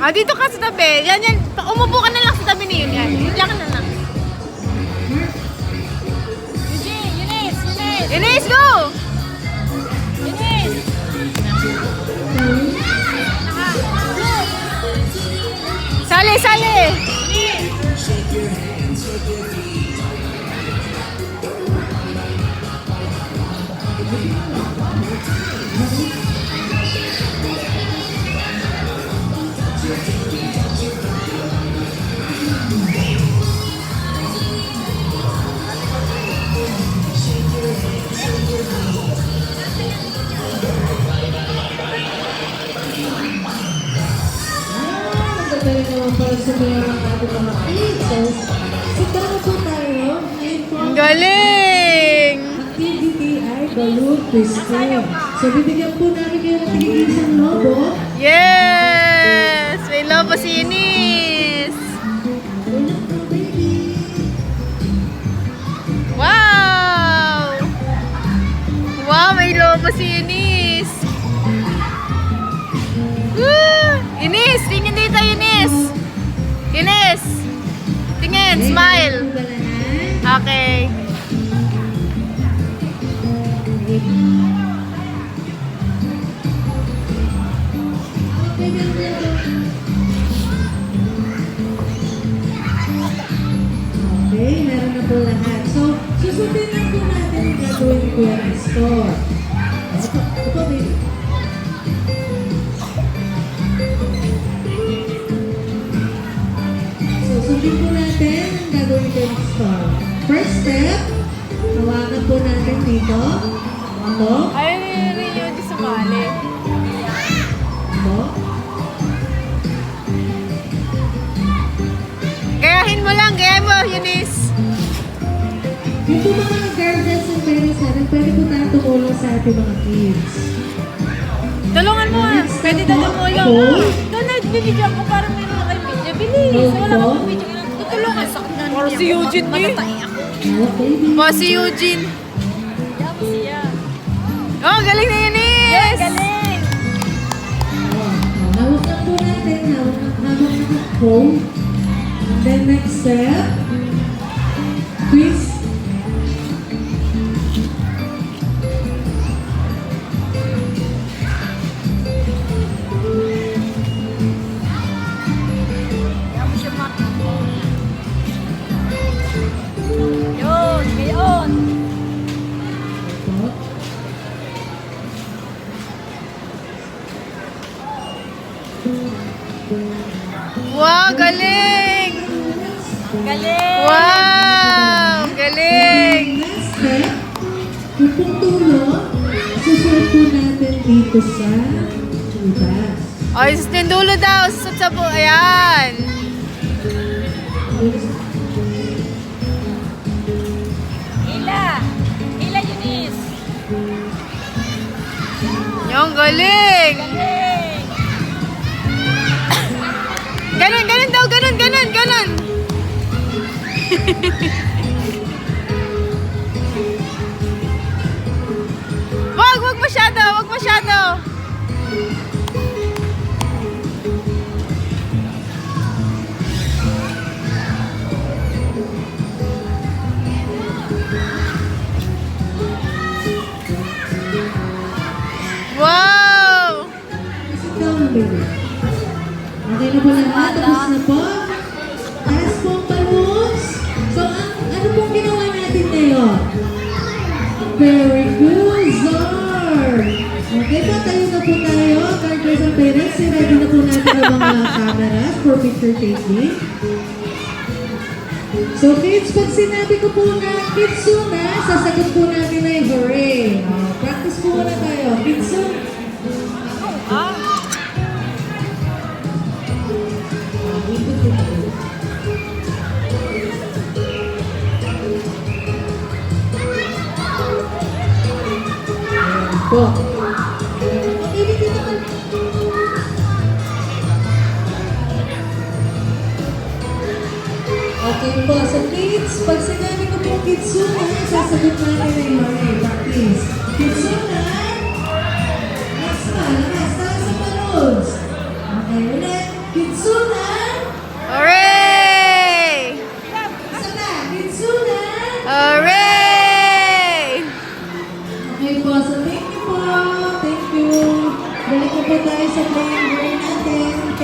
Ah, dito ka sa tabi. Yan, yan. Umupo ka na lang sa tabi ni Yun. Yan. Diyan ka na lang. Eunice, go! Eunice! Sali, sali! Talaga naman para sa mga ating mga princess. Sita na po tayo. Ngayon po, Ang galing! activity ay balloon twisting. So, bibigyan po namin kayo ng tigil-isang lobo. Yes! May lobo si Eunice! Ulit po, baby. Wow! Wow, may lobo si Eunice! Woo! Eunice! Tingin dito, Eunice! Eunice! Tingin, smile! Okay. Okay, meron na po lahat. So, susundin lang po natin yung gagawin ko yung store. Ito, baby. So, sundin po natin yung gagawin ko yung store. First step, hawakan po natin dito. Ito. Ayun rin yun di sumali. Ito. Gayahin mo lang, gayahin mo, Eunice! Yung po mga guardians and parents natin, pwede po tayo tumulong sa ating mga kids. Tulungan mo ah! Pwede na tumulong. Fold. Doon nagbibigyan ko para meron na kayo video. Bilis! Wala akong video. Tutulungan sa akin. Para si Eugene ni. Hawak, baby. Pa si Eugene. Oh, galing na Eunice! Galing! Hawak lang po natin. Hawak ng home. And then next step, twist. Yun, gayon! Ito. Wow, galing! Galing! Wow! Galing! Next step, yung pong tulong, susunod po natin dito sa ubas. O, yung dulo daw. Susot sa buo. Ayan. Hila! Hila, Eunice! Yung galing! Galing! Ganon, ganon daw. Ganon, ganon, ganon. Wag masyado. Wag masyado. Wow! Sit down, baby. Okay na po lahat? Tapos na po? Taas po ang balloons. So, ano pong ginawa natin ngayon? Very good, Zar! Okay po, tayo na po tayo. Guardians and parents, ready na po natin ang mga cameras for picture taking. So, kids, pag sinabi ko po na Kitsuna, sasagot po natin na yung hooray. Practice po muna tayo. Kitsuna. Po. Okay po, so kids, pag sinabi ko po Kitsuna, sasagot natin na yung hooray. Practice. Kitsuna. Next pa, lakas, taas sa balloons. Okay, ulit. Kitsuna. thank you po. Thank you. Balik na po tayo sa playing game natin. Thank